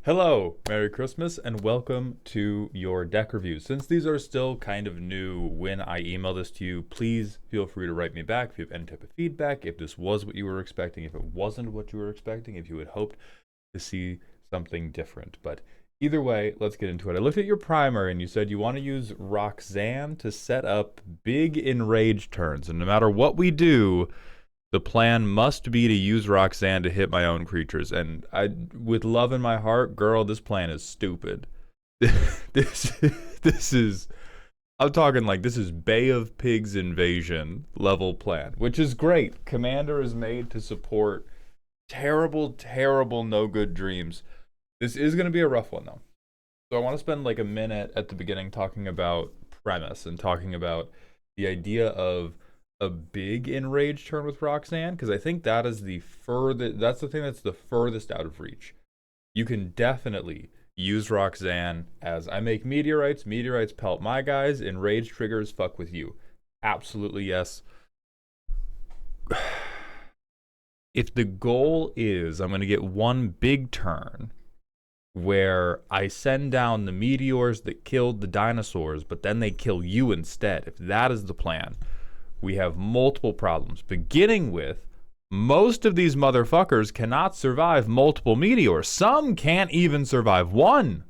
Hello, Merry Christmas, and welcome to your deck reviews. Since these are still kind of new when I email this to you, please feel free to write me back if you have any type of feedback, if this was what you were expecting, if it wasn't what you were expecting, if you had hoped to see something different. But either way, let's get into it. I looked at your primer and you said you want to use Roxanne to set up big enrage turns, and no matter what we do, the plan must be to use Roxanne to hit my own creatures. And with love in my heart, girl, this plan is stupid. this, this is, I'm talking like this is Bay of Pigs invasion level plan, which is great. Commander is made to support terrible, terrible, no good dreams. This is going to be a rough one though. So I want to spend like a minute at the beginning talking about premise and talking about the idea of a big enrage turn with Roxanne, because I think that is the furthest, that's the thing that's the furthest out of reach. You can definitely use Roxanne as I make meteorites, meteorites pelt my guys, enrage triggers fuck with you. Absolutely yes. If the goal is I'm going to get one big turn where I send down the meteors that killed the dinosaurs, but then they kill you instead, if that is the plan, we have multiple problems, beginning with most of these motherfuckers cannot survive multiple meteors. Some can't even survive one.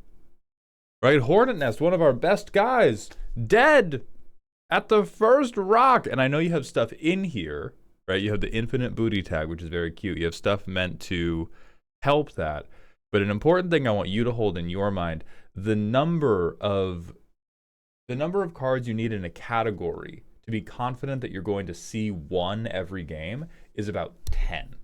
Right? Hornet Nest, one of our best guys, dead at the first rock. And I know you have stuff in here, right? You have the infinite booty tag, which is very cute. You have stuff meant to help that. But an important thing I want you to hold in your mind, the number of cards you need in a category to be confident that you're going to see one every game is about 10.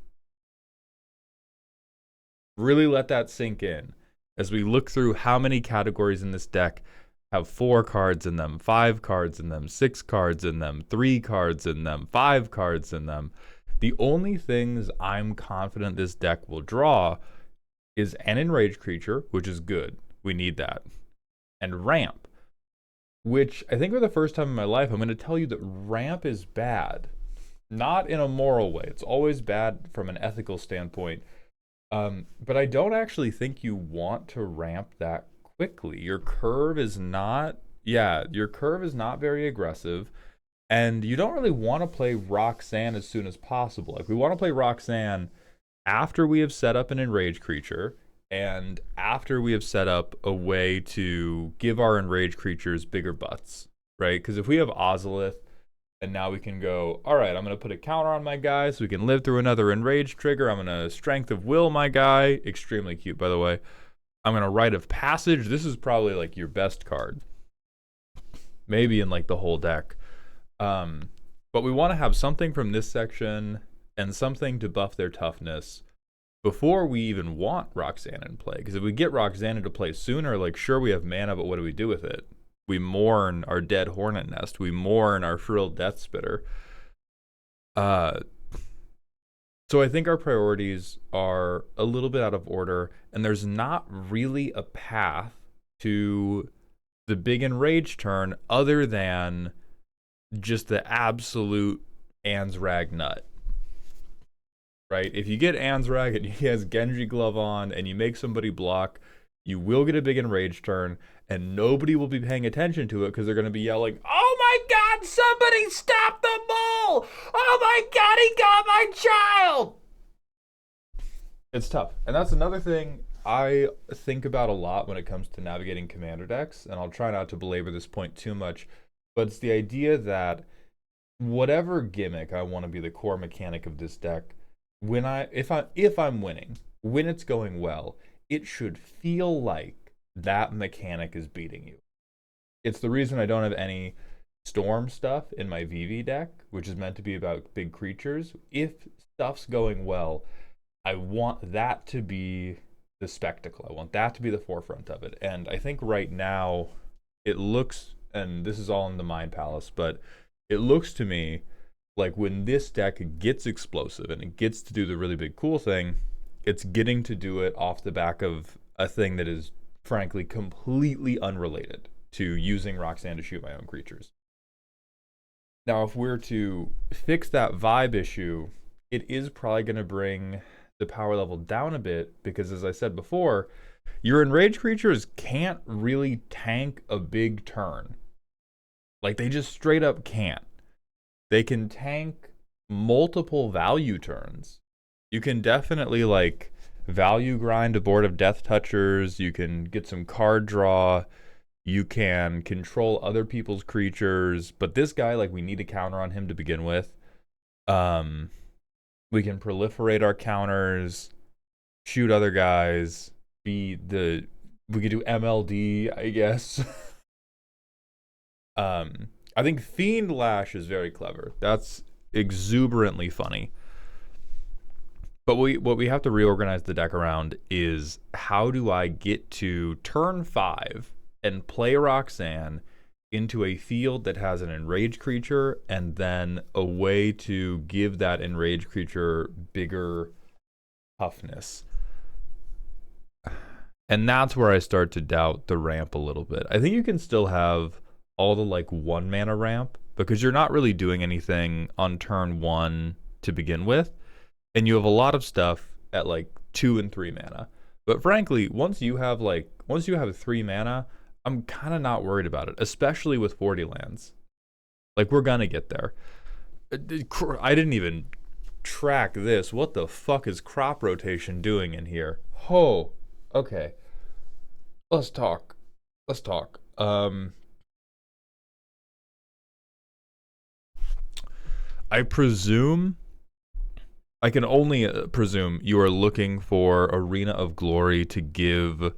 Really let that sink in as we look through how many categories in this deck have 4 cards in them, 5 cards in them, 6 cards in them, 3 cards in them, 5 cards in them. The only things I'm confident this deck will draw is an enraged creature, which is good. We need that. And ramp, which I think for the first time in my life, I'm going to tell you that ramp is bad. Not in a moral way. It's always bad from an ethical standpoint. But I don't actually think you want to ramp that quickly. Your curve is not very aggressive. And you don't really want to play Roxanne as soon as possible. Like, we want to play Roxanne after we have set up an enraged creature, and after we have set up a way to give our enraged creatures bigger butts, right? Because if we have Ozolith, and now we can go, all right, I'm going to put a counter on my guy so we can live through another enraged trigger. I'm going to Strength of Will my guy. Extremely cute, by the way. I'm going to Rite of Passage. This is probably like your best card. Maybe in like the whole deck. But we want to have something from this section and something to buff their toughness before we even want Roxanne in play. Because if we get Roxanne into play sooner, like, sure, we have mana, but what do we do with it? We mourn our dead Hornet Nest. We mourn our frilled Death Spitter. So I think our priorities are a little bit out of order, and there's not really a path to the big enrage turn other than just the absolute Ansrag nut. Right? If you get Ansrag and he has Genji Glove on and you make somebody block, you will get a big enrage turn, and nobody will be paying attention to it because they're going to be yelling, "Oh my god, somebody stop the mole! Oh my god, he got my child!" It's tough. And that's another thing I think about a lot when it comes to navigating commander decks, and I'll try not to belabor this point too much, but it's the idea that whatever gimmick I want to be the core mechanic of this deck, if I'm winning, when it's going well, it should feel like that mechanic is beating you. It's the reason I don't have any storm stuff in my VV deck, which is meant to be about big creatures. If stuff's going well, I want that to be the spectacle. I want that to be the forefront of it. And I think right now it looks, and this is all in the Mind Palace, but it looks to me like when this deck gets explosive and it gets to do the really big cool thing, it's getting to do it off the back of a thing that is frankly completely unrelated to using Roxanne to shoot my own creatures. Now, if we're to fix that vibe issue, it is probably going to bring the power level down a bit because, as I said before, your enraged creatures can't really tank a big turn. Like, they just straight up can't. They can tank multiple value turns. You can definitely, like, value grind a board of Death Touchers. You can get some card draw. You can control other people's creatures. But this guy, like, we need a counter on him to begin with. We can proliferate our counters, shoot other guys, we could do MLD, I guess. I think Fiend Lash is very clever. That's exuberantly funny. But what we have to reorganize the deck around is, how do I get to turn 5 and play Roxanne into a field that has an enraged creature, and then a way to give that enraged creature bigger toughness. And that's where I start to doubt the ramp a little bit. I think you can still have all the like 1 mana ramp, because you're not really doing anything on turn 1 to begin with, and you have a lot of stuff at like 2 and 3 mana. But frankly, once you have 3 mana, I'm kind of not worried about it, especially with 40 lands. Like, we're gonna get there. I didn't even track this. What the fuck is crop rotation doing in here? Oh, okay. Let's talk. I can only presume you are looking for Arena of Glory to give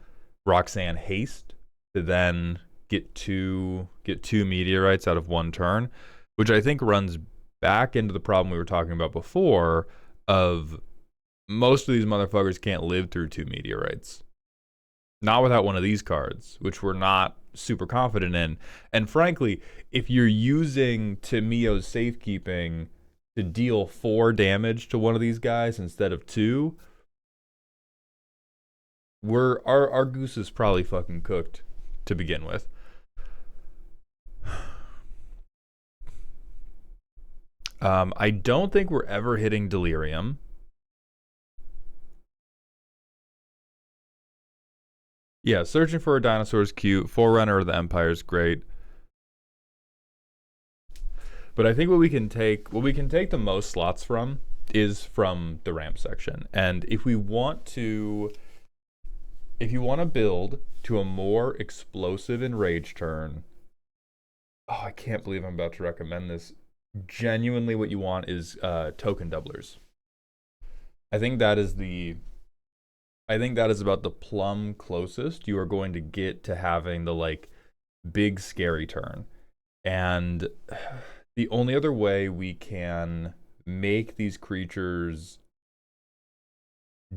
Roxanne haste to then get two meteorites out of 1 turn, which I think runs back into the problem we were talking about before of most of these motherfuckers can't live through 2 meteorites. Not without one of these cards, which we're not super confident in. And frankly, if you're using Tamio's Safekeeping to deal 4 damage to one of these guys instead of 2, our goose is probably fucking cooked to begin with. I don't think we're ever hitting Delirium. Yeah, Searching for a Dinosaur is cute. Forerunner of the Empire is great. But I think what we can take the most slots from is from the ramp section. And if you want to build to a more explosive enrage turn, oh, I can't believe I'm about to recommend this. Genuinely, what you want is token doublers. I think that is about the plumb closest you are going to get to having the like big scary turn. And the only other way we can make these creatures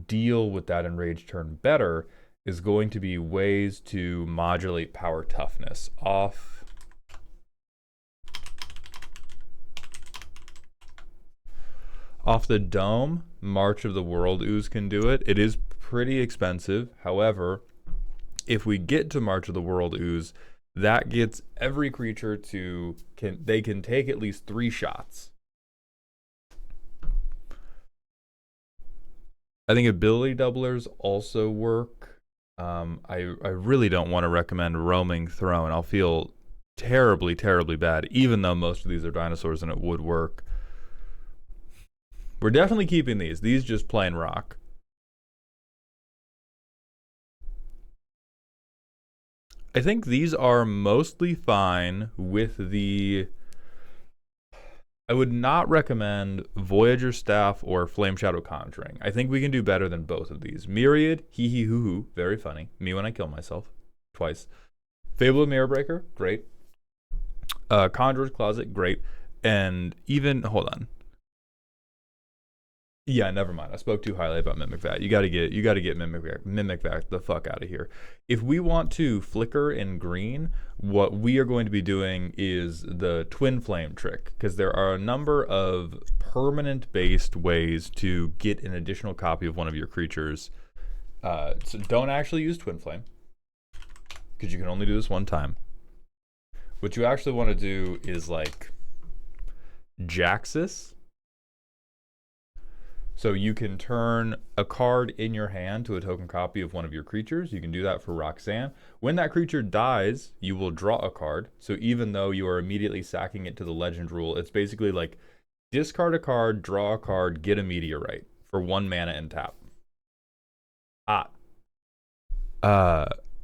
deal with that enraged turn better is going to be ways to modulate power toughness off the dome. March of the World Ooze can do it. It is pretty expensive. However, if we get to March of the World Ooze, that gets every creature they can take at least 3 shots. I think ability doublers also work. I really don't want to recommend Roaming Throne. I'll feel terribly, terribly bad, even though most of these are dinosaurs and it would work. We're definitely keeping these. These just plain rock. I think these are mostly fine with the... I would not recommend Voyager Staff or Flame Shadow Conjuring. I think we can do better than both of these. Myriad, hee hee hoo hoo, very funny. Me when I kill myself, twice. Fable of Mirror Breaker, great. Conjurer's Closet, great. And even, hold on. Yeah, never mind. I spoke too highly about Mimic Vat. You gotta get Mimic Vat the fuck out of here. If we want to flicker in green, what we are going to be doing is the Twin Flame trick, because there are a number of permanent based ways to get an additional copy of one of your creatures. So don't actually use Twin Flame, because you can only do this 1 time. What you actually want to do is like Jaxus. So you can turn a card in your hand to a token copy of one of your creatures. You can do that for Roxanne. When that creature dies, you will draw a card. So even though you are immediately sacking it to the legend rule, it's basically like discard a card, draw a card, get a meteorite for 1 mana and tap.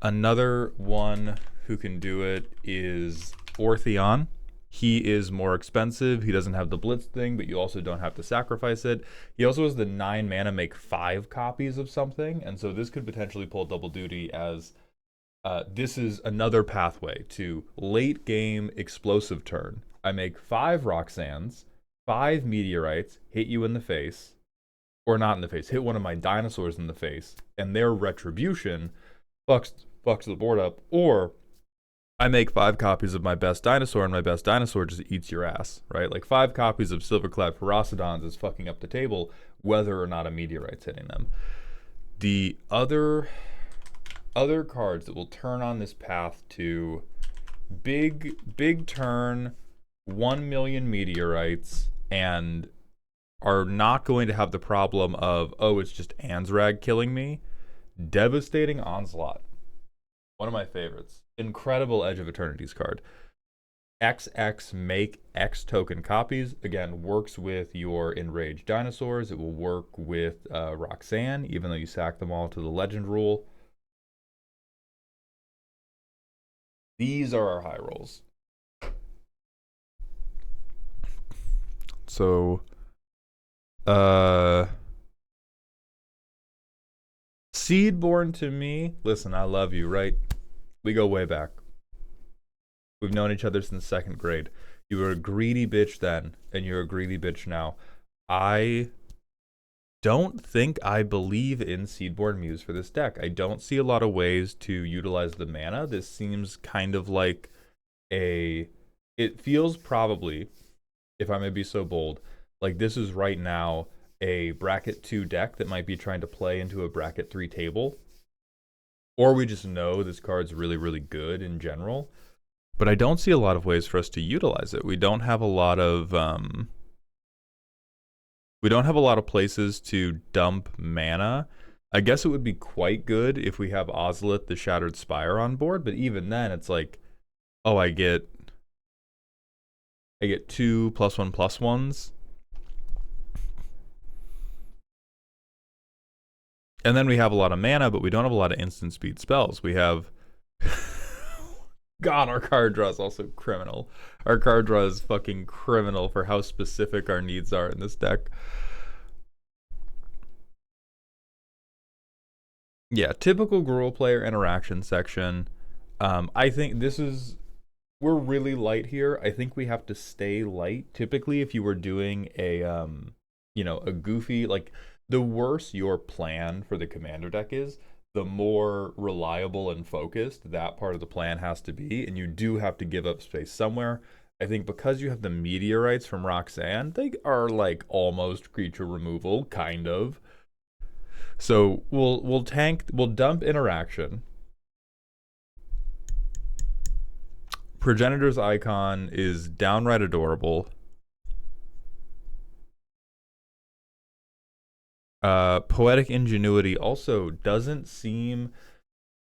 Another one who can do it is Ortheon. He is more expensive. He doesn't have the blitz thing, but you also don't have to sacrifice it. He also has the 9 mana, make 5 copies of something, and so this could potentially pull double duty as this is another pathway to late game explosive turn. I make 5 Roxannes, 5 meteorites, hit you in the face, or not in the face, hit one of my dinosaurs in the face, and their retribution fucks the board up, or I make 5 copies of my best dinosaur, and my best dinosaur just eats your ass, right? Like 5 copies of Silverclad Ferocidons is fucking up the table, whether or not a meteorite's hitting them. The other cards that will turn on this path to big turn, 1 million meteorites, and are not going to have the problem of, oh, it's just Ansrag killing me. Devastating Onslaught. One of my favorites. Incredible Edge of Eternity's card. XX make X token copies. Again, works with your enraged dinosaurs. It will work with Roxanne, even though you sack them all to the legend rule. These are our high rolls. So, Seedborn to me, listen, I love you, right? We go way back. We've known each other since 2nd grade. You were a greedy bitch then, and you're a greedy bitch now. I don't think I believe in Seedborn Muse for this deck. I don't see a lot of ways to utilize the mana. This seems kind of like it feels probably, if I may be so bold, like this is right now a bracket 2 deck that might be trying to play into a bracket 3 table. Or we just know this card's really, really good in general. But I don't see a lot of ways for us to utilize it. We don't have a lot of places to dump mana. I guess it would be quite good if we have Ozolith the Shattered Spire on board, but even then it's like, oh, I get 2 +1/+1s. And then we have a lot of mana, but we don't have a lot of instant speed spells. We have... God, our card draw is also criminal. Our card draw is fucking criminal for how specific our needs are in this deck. Yeah, typical Gruul player interaction section. I think we're really light here. I think we have to stay light. Typically, if you were doing a goofy, like, the worse your plan for the commander deck is, the more reliable and focused that part of the plan has to be, and you do have to give up space somewhere. I think because you have the meteorites from Roxanne, they are like almost creature removal, kind of. So we'll dump interaction. Progenitor's Icon is downright adorable. Poetic Ingenuity also doesn't seem...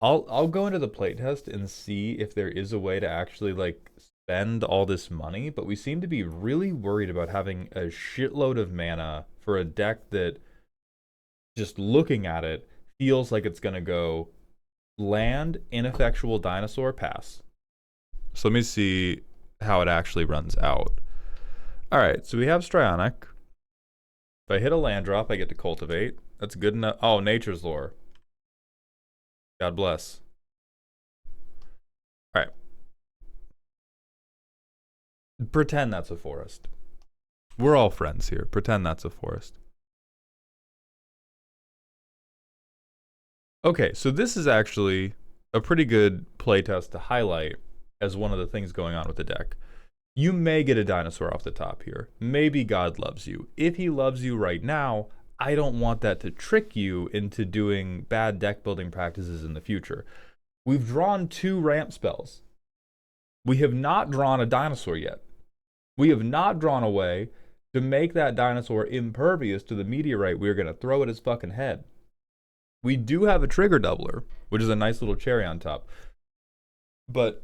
I'll go into the playtest and see if there is a way to actually like spend all this money, but we seem to be really worried about having a shitload of mana for a deck that, just looking at it, feels like it's gonna go land, ineffectual dinosaur, pass. So let me see how it actually runs out. Alright, so we have Strionic. If I hit a land drop, I get to cultivate. That's good enough. Oh, Nature's Lore. God bless. Alright. Pretend that's a forest. We're all friends here. Pretend that's a forest. Okay, so this is actually a pretty good playtest to highlight as one of the things going on with the deck. You may get a dinosaur off the top here. Maybe God loves you. If he loves you right now, I don't want that to trick you into doing bad deck building practices in the future. We've drawn 2 ramp spells. We have not drawn a dinosaur yet. We have not drawn away to make that dinosaur impervious to the meteorite we are going to throw at his fucking head. We do have a trigger doubler, which is a nice little cherry on top. But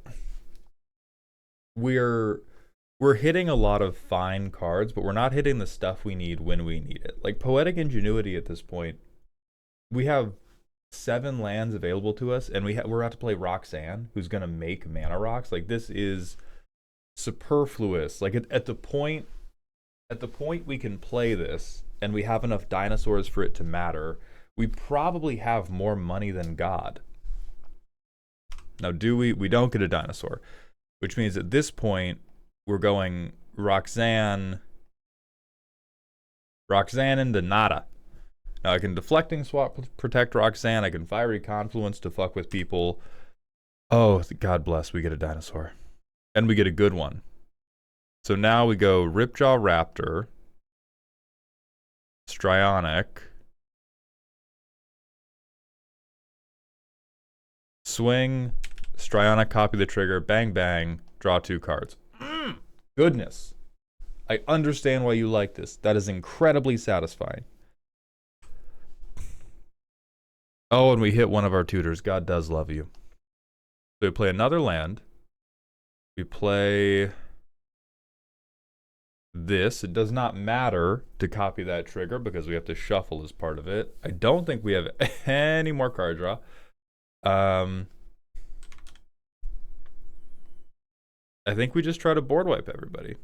we're hitting a lot of fine cards, but we're not hitting the stuff we need when we need it. Like Poetic Ingenuity at this point, we have 7 lands available to us, and we're about to play Roxanne, who's gonna make mana rocks. Like, this is superfluous. Like at the point we can play this, and we have enough dinosaurs for it to matter, we probably have more money than God. Now, do we? We don't get a dinosaur, which means at this point we're going Roxanne into nada. Now I can Deflecting Swap protect Roxanne. I can Fiery Confluence to fuck with people. Oh, God bless, we get a dinosaur. And we get a good one. So now we go Ripjaw Raptor, Strionic, swing, Strionic, copy the trigger, bang bang, draw 2 cards. Goodness. I understand why you like this. That is incredibly satisfying. Oh, and we hit one of our tutors. God does love you. So we play another land. We play this. It does not matter to copy that trigger because we have to shuffle as part of it. I don't think we have any more card draw. I think we just try to board wipe everybody.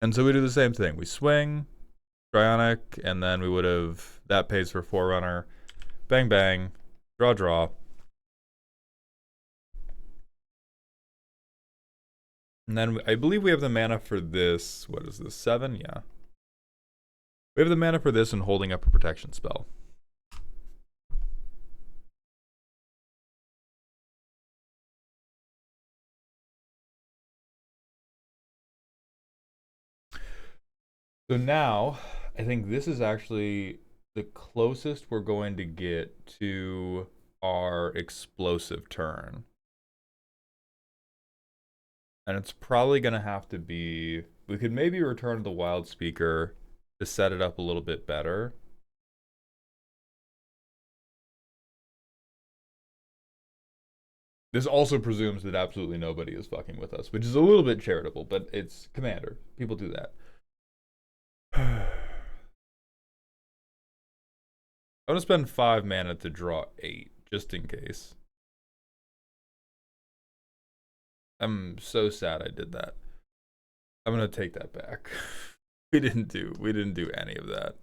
And so we do the same thing. We swing, Strionic, and then we would have, that pays for Forerunner. Bang, bang, draw, draw. And then I believe we have the mana for this. What is this, 7? Yeah. We have the mana for this and holding up a protection spell. So now, I think this is actually the closest we're going to get to our explosive turn. And it's probably going to have to be... We could maybe return to the Wild Speaker to set it up a little bit better. This also presumes that absolutely nobody is fucking with us, which is a little bit charitable, but it's Commander. People do that. I'm going to spend 5 mana to draw 8, just in case. I'm so sad I did that. I'm going to take that back. We didn't do any of that.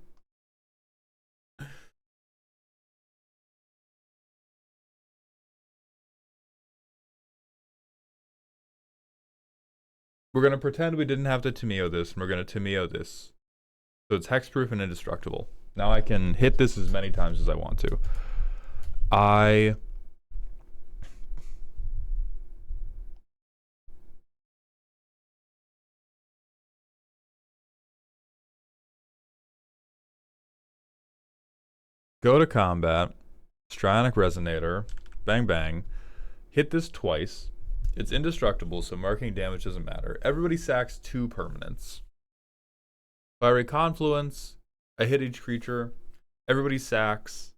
We're going to pretend we didn't have to Tameo this, and we're going to Tameo this. So it's hexproof and indestructible. Now I can hit this as many times as I want to. I go to combat, Strionic Resonator, bang bang, hit this twice. It's indestructible, so marking damage doesn't matter. Everybody sacks 2 permanents. Fiery Confluence, I hit each creature. Everybody sacks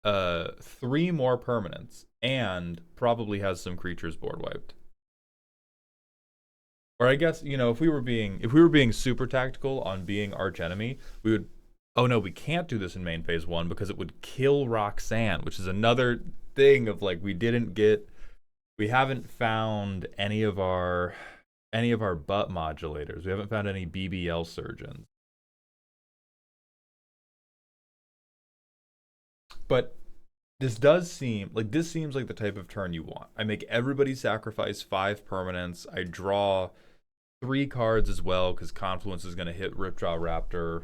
3 more permanents, and probably has some creatures board wiped. Or I guess, you know, if we were being super tactical on being arch enemy, we would... Oh no, we can't do this in main phase 1 because it would kill Roxanne, which is another thing of like we haven't found any of our butt modulators. We haven't found any BBL surgeons. But this seems like the type of turn you want. I make everybody sacrifice 5 permanents. I draw 3 cards as well because Confluence is going to hit Ripjaw Raptor.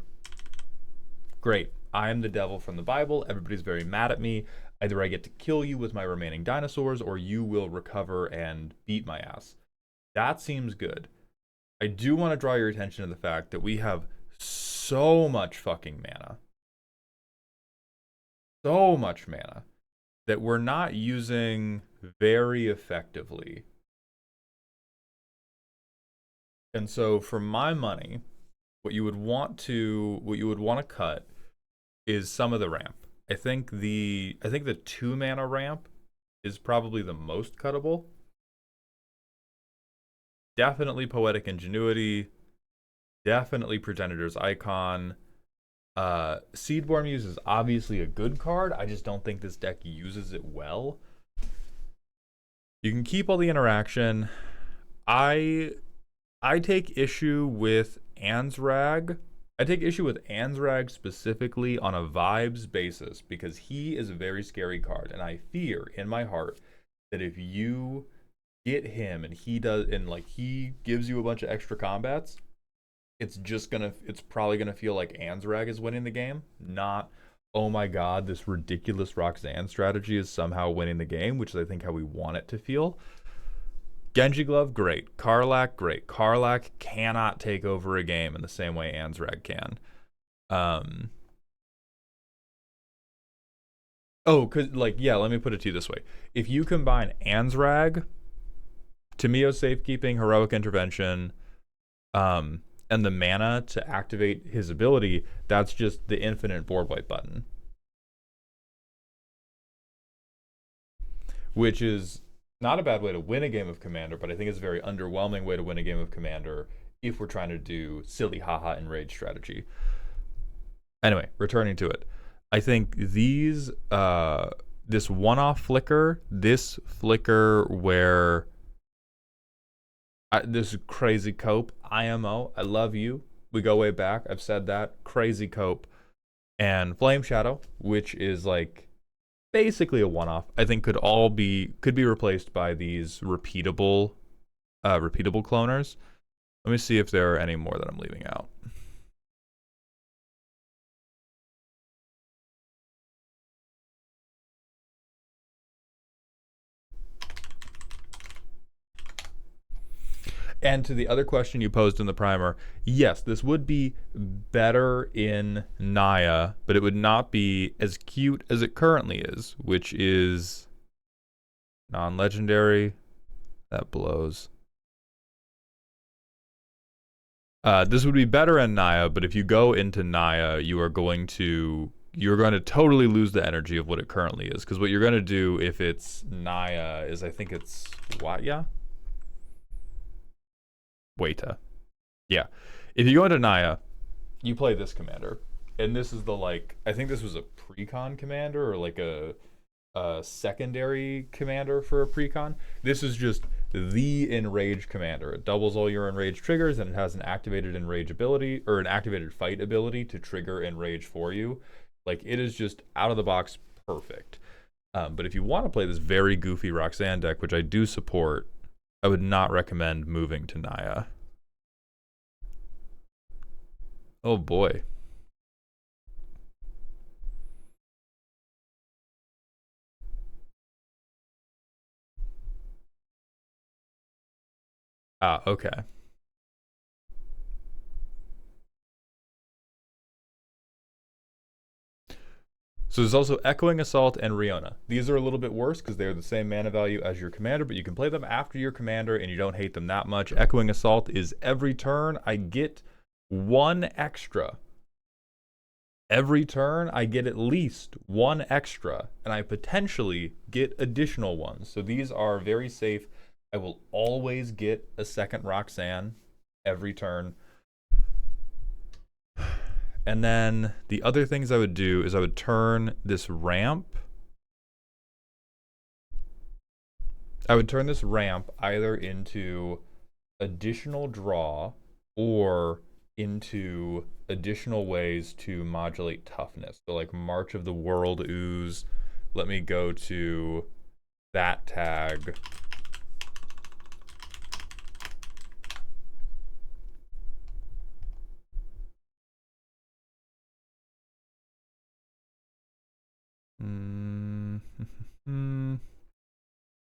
Great. I am the devil from the Bible. Everybody's very mad at me. Either I get to kill you with my remaining dinosaurs, or you will recover and beat my ass. That seems good. I do want to draw your attention to the fact that we have so much fucking mana. So much mana that we're not using very effectively. And so for my money, what you would want to cut is some of the ramp. I think the 2 mana ramp is probably the most cuttable. Definitely Poetic Ingenuity, definitely Progenitor's Icon. Seedborn Muse is obviously a good card. I just don't think this deck uses it well. You can keep all the interaction. I I take issue with Ansrag. I take issue with Ansrag specifically on a vibes basis because he is a very scary card, and I fear in my heart that if you get him and he gives you a bunch of extra combats, it's probably gonna feel like Ansrag is winning the game, not oh my god, this ridiculous Roxanne strategy is somehow winning the game, which is I think how we want it to feel. Genji Glove, great. Karlak, great. Karlak cannot take over a game in the same way Ansrag can. Um, let me put it to you this way. If you combine Ansrag, Tamio Safekeeping, Heroic Intervention, and the mana to activate his ability, that's just the infinite board wipe button. Which is not a bad way to win a game of Commander, but I think it's a very underwhelming way to win a game of Commander if we're trying to do silly haha enrage strategy. Anyway, returning to it. I think this one-off flicker, this flicker where this crazy cope, IMO, I love you. We go way back. I've said that. Crazy cope. And Flame Shadow, which is like basically a one-off, I think could be replaced by these repeatable cloners. Let me see if there are any more that I'm leaving out. And to the other question you posed in the primer, yes, this would be better in Naya, but it would not be as cute as it currently is, which is non-legendary. That blows. This would be better in Naya, but if you go into Naya, you're going to totally lose the energy of what it currently is. Because what you're going to do if it's Naya is, I think it's Watya? Weta. Yeah. If you go into Naya, you play this commander. And this is I think this was a precon commander or like a secondary commander for a precon. This is just the enrage commander. It doubles all your enrage triggers and it has an activated enrage ability or an activated fight ability to trigger enrage for you. Like it is just out of the box perfect. But if you want to play this very goofy Roxanne deck, which I do support, I would not recommend moving to Naya. Oh boy. Ah, okay. So there's also Echoing Assault and Riona. These are a little bit worse because they're the same mana value as your commander, but you can play them after your commander and you don't hate them that much. Echoing Assault is every turn I get one extra. Every turn I get at least one extra, and I potentially get additional ones. So these are very safe. I will always get a second Roxanne every turn. And then the other things I would do is I would turn this ramp. I would turn this ramp either into additional draw or into additional ways to modulate toughness. So like March of the World Ooze. Let me go to that tag.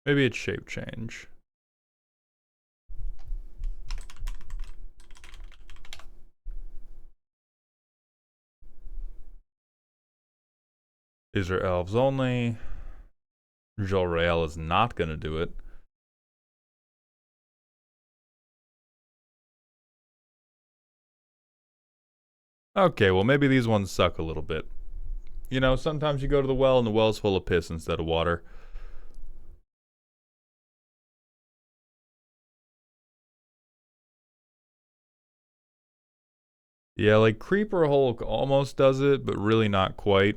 Maybe it's shape change. These are elves only. Jolrael is not going to do it. Okay, well, maybe these ones suck a little bit. You know, sometimes you go to the well and the well's full of piss instead of water. Yeah, like Creeper Hulk almost does it, but really not quite.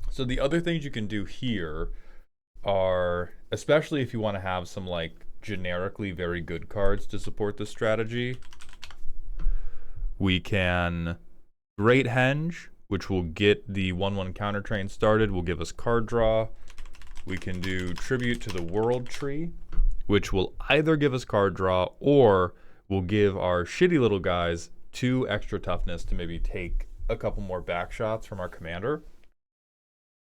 So the other things you can do here are, especially if you want to have some like generically very good cards to support this strategy, we can Great Henge, which will get the 1/1 counter train started, will give us card draw. We can do Tribute to the World Tree, which will either give us card draw or will give our shitty little guys 2 extra toughness to maybe take a couple more back shots from our commander.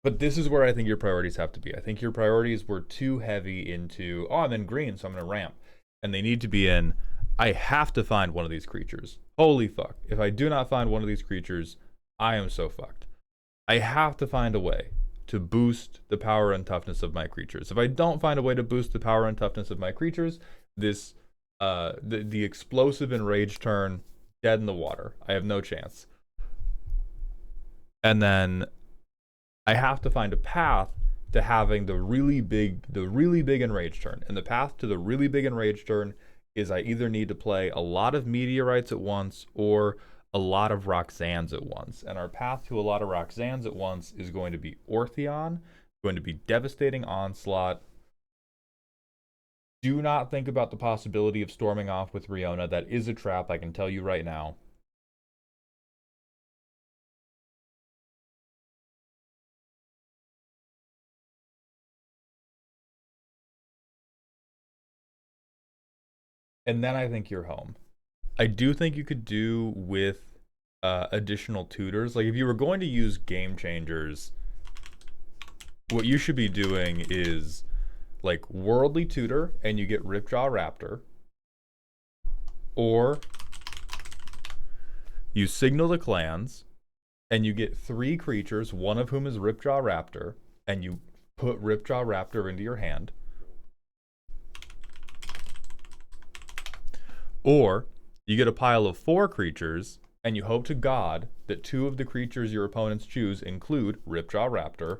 But this is where I think your priorities have to be. I think your priorities were too heavy into, oh, I'm in green, so I'm going to ramp. And they need to be in, I have to find one of these creatures. Holy fuck. If I do not find one of these creatures, I am so fucked. I have to find a way to boost the power and toughness of my creatures. If I don't find a way to boost the power and toughness of my creatures, this the explosive enrage turn, dead in the water. I have no chance. And then I have to find a path to having the really big enrage turn. And the path to the really big enrage turn is I either need to play a lot of meteorites at once or a lot of Roxannes at once. And our path to a lot of Roxannes at once is going to be Ortheon, going to be Devastating Onslaught. Do not think about the possibility of storming off with Riona. That is a trap, I can tell you right now. And then I think you're home. I do think you could do with additional tutors. Like if you were going to use game changers, what you should be doing is like Worldly Tutor and you get Ripjaw Raptor. Or you signal the clans and you get 3 creatures, one of whom is Ripjaw Raptor, and you put Ripjaw Raptor into your hand. Or you get a pile of 4 creatures, and you hope to God that 2 of the creatures your opponents choose include Ripjaw Raptor.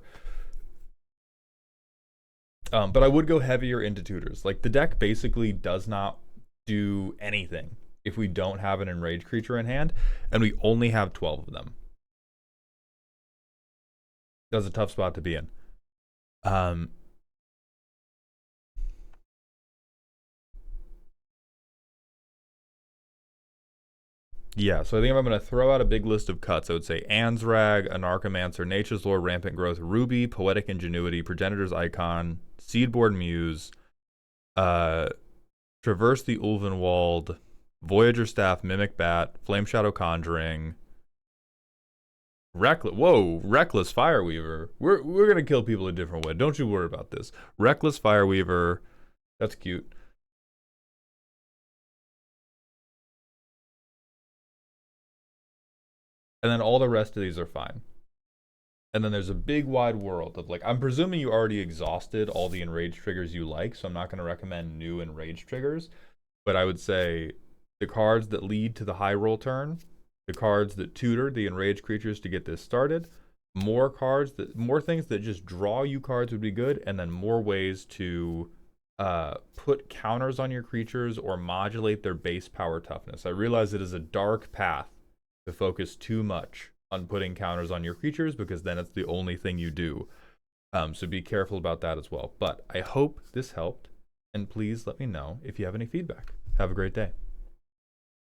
But I would go heavier into tutors. Like the deck basically does not do anything if we don't have an enraged creature in hand, and we only have 12 of them. That's a tough spot to be in. Yeah, so I think if I'm going to throw out a big list of cuts, I would say Ansrag, Anarchomancer, Nature's Lore, Rampant Growth, Ruby, Poetic Ingenuity, Progenitor's Icon, Seedborn Muse, Traverse the Ulvenwald, Voyager Staff, Mimic Bat, Flame Shadow Conjuring, Reckless Fireweaver. We're gonna kill people a different way. Don't you worry about this. Reckless Fireweaver, that's cute. And then all the rest of these are fine. And then there's a big wide world of like, I'm presuming you already exhausted all the enrage triggers you like, so I'm not going to recommend new enrage triggers. But I would say the cards that lead to the high roll turn, the cards that tutor the enraged creatures to get this started, more things that just draw you cards would be good, and then more ways to put counters on your creatures or modulate their base power toughness. I realize it is a dark path to focus too much on putting counters on your creatures because then it's the only thing you do. So be careful about that as well. But I hope this helped, and please let me know if you have any feedback. Have a great day.